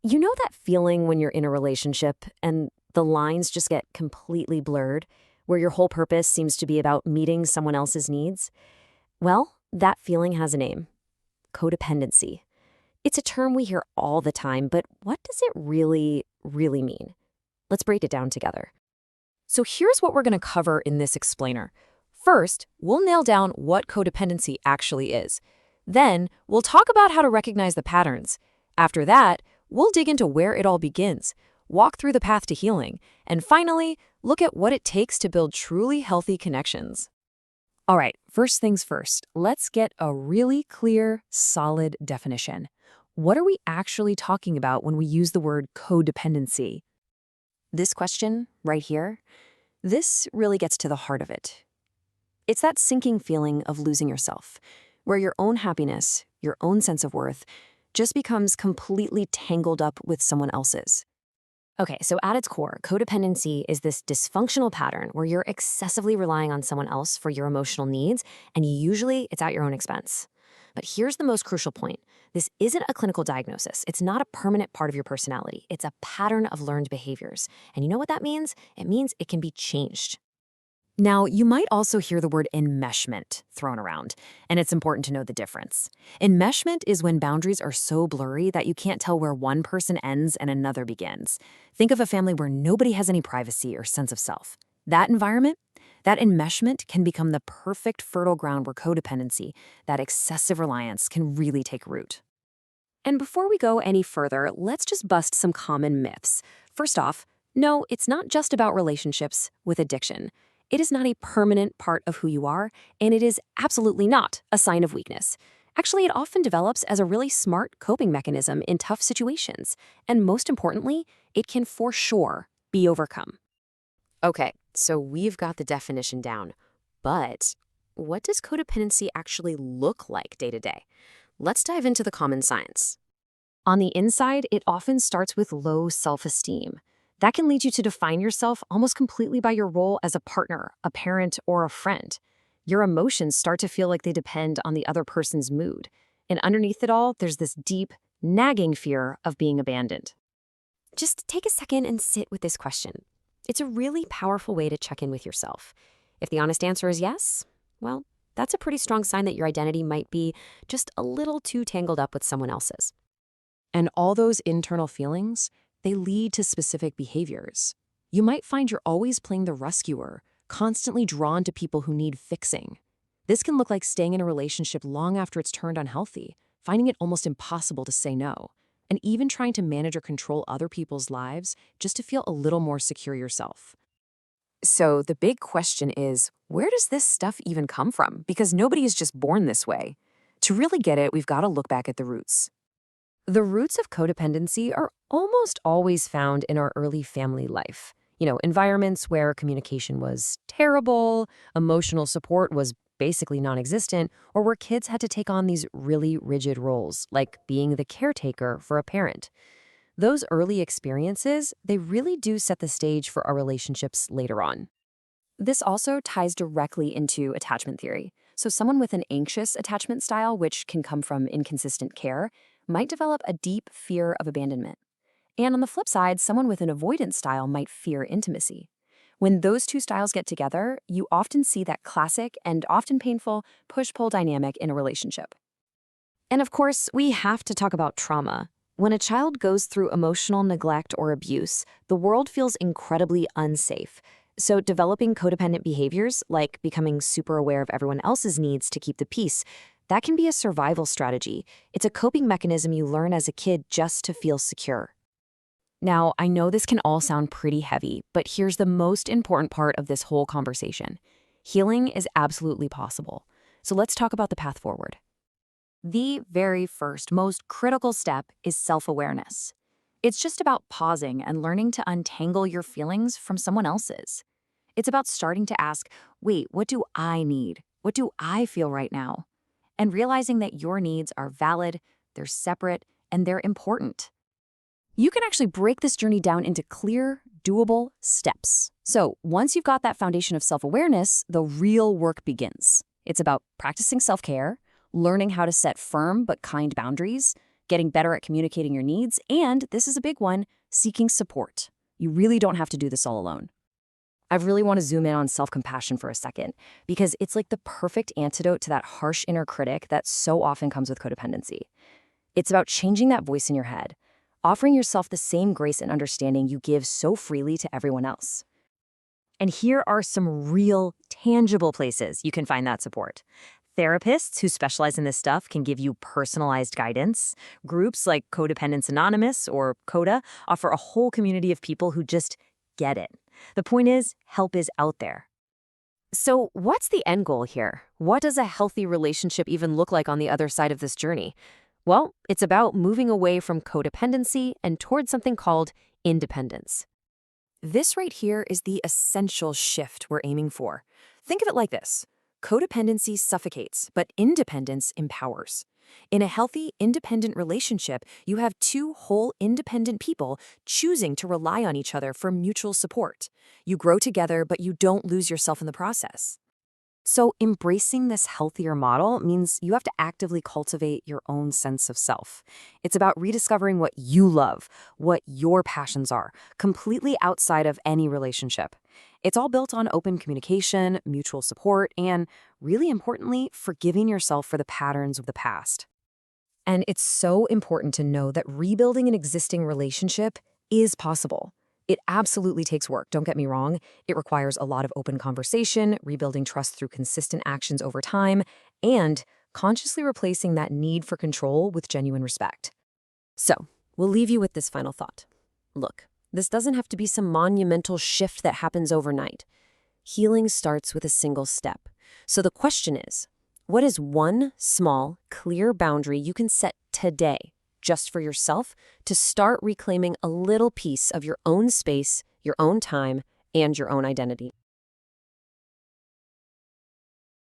You know that feeling when you're in a relationship and the lines just get completely blurred, where your whole purpose seems to be about meeting someone else's needs? Well, that feeling has a name: codependency. It's a term we hear all the time, but what does it really mean? Let's break it down together. So here's what we're going to cover in this explainer. First, we'll nail down what codependency actually is. Then, we'll talk about how to recognize the patterns. After that, we'll dig into where it all begins, walk through the path to healing, and finally, look at what it takes to build truly healthy connections. All right, first things first, let's get a really clear, solid definition. What are we actually talking about when we use the word codependency? This question, right here, this really gets to the heart of it. It's that sinking feeling of losing yourself, where your own happiness, your own sense of worth, just becomes completely tangled up with someone else's. Okay, so at its core, codependency is this dysfunctional pattern where you're excessively relying on someone else for your emotional needs, and usually it's at your own expense. But here's the most crucial point. This isn't a clinical diagnosis. It's not a permanent part of your personality. It's a pattern of learned behaviors. And you know what that means? It means it can be changed. Now, you might also hear the word enmeshment thrown around, and it's important to know the difference. Enmeshment is when boundaries are so blurry that you can't tell where one person ends and another begins. Think of a family where nobody has any privacy or sense of self. That environment, that enmeshment can become the perfect fertile ground where codependency, that excessive reliance, can really take root. And before we go any further, let's just bust some common myths. First off, no, it's not just about relationships with addiction. It is not a permanent part of who you are, and it is absolutely not a sign of weakness. Actually, it often develops as a really smart coping mechanism in tough situations. And most importantly, it can for sure be overcome. Okay, so we've got the definition down. But what does codependency actually look like day to day? Let's dive into the common science. On the inside, it often starts with low self-esteem. That can lead you to define yourself almost completely by your role as a partner, a parent, or a friend. Your emotions start to feel like they depend on the other person's mood. And underneath it all, there's this deep, nagging fear of being abandoned. Just take a second and sit with this question. It's a really powerful way to check in with yourself. If the honest answer is yes, well, that's a pretty strong sign that your identity might be just a little too tangled up with someone else's. And all those internal feelings, they lead to specific behaviors. You might find you're always playing the rescuer, constantly drawn to people who need fixing. This can look like staying in a relationship long after it's turned unhealthy, finding it almost impossible to say no, and even trying to manage or control other people's lives just to feel a little more secure yourself. So the big question is, where does this stuff even come from? Because nobody is just born this way. To really get it, we've got to look back at the roots. The roots of codependency are almost always found in our early family life. Environments where communication was terrible, emotional support was basically non-existent, or where kids had to take on these really rigid roles, like being the caretaker for a parent. Those early experiences, they really do set the stage for our relationships later on. This also ties directly into attachment theory. So someone with an anxious attachment style, which can come from inconsistent care, might develop a deep fear of abandonment. And on the flip side, someone with an avoidance style might fear intimacy. When those two styles get together, you often see that classic and often painful push-pull dynamic in a relationship. And of course, we have to talk about trauma. When a child goes through emotional neglect or abuse, the world feels incredibly unsafe. So developing codependent behaviors, like becoming super aware of everyone else's needs to keep the peace, that can be a survival strategy. It's a coping mechanism you learn as a kid just to feel secure. Now, I know this can all sound pretty heavy, but here's the most important part of this whole conversation. Healing is absolutely possible. So let's talk about the path forward. The very first, most critical step is self-awareness. It's just about pausing and learning to untangle your feelings from someone else's. It's about starting to ask, wait, what do I need? What do I feel right now? And realizing that your needs are valid, they're separate, and they're important. You can actually break this journey down into clear, doable steps. So once you've got that foundation of self-awareness, the real work begins. It's about practicing self-care, learning how to set firm but kind boundaries, getting better at communicating your needs, and, this is a big one, seeking support. You really don't have to do this all alone. I really want to zoom in on self-compassion for a second, because it's like the perfect antidote to that harsh inner critic that so often comes with codependency. It's about changing that voice in your head, offering yourself the same grace and understanding you give so freely to everyone else. And here are some real, tangible places you can find that support. Therapists who specialize in this stuff can give you personalized guidance. Groups like Codependence Anonymous or CODA offer a whole community of people who just get it. The point is, help is out there. So what's the end goal here? What does a healthy relationship even look like on the other side of this journey? Well, it's about moving away from codependency and towards something called independence. This right here is the essential shift we're aiming for. Think of it like this. Codependency suffocates, but independence empowers. In a healthy, independent relationship, you have two whole independent people choosing to rely on each other for mutual support. You grow together, but you don't lose yourself in the process. So embracing this healthier model means you have to actively cultivate your own sense of self. It's about rediscovering what you love, what your passions are, completely outside of any relationship. It's all built on open communication, mutual support, and, really importantly, forgiving yourself for the patterns of the past. And it's so important to know that rebuilding an existing relationship is possible. It absolutely takes work, don't get me wrong. It requires a lot of open conversation, rebuilding trust through consistent actions over time, and consciously replacing that need for control with genuine respect. So, we'll leave you with this final thought. Look, this doesn't have to be some monumental shift that happens overnight. Healing starts with a single step. So the question is, what is one small, clear boundary you can set today, just for yourself, to start reclaiming a little piece of your own space, your own time, and your own identity?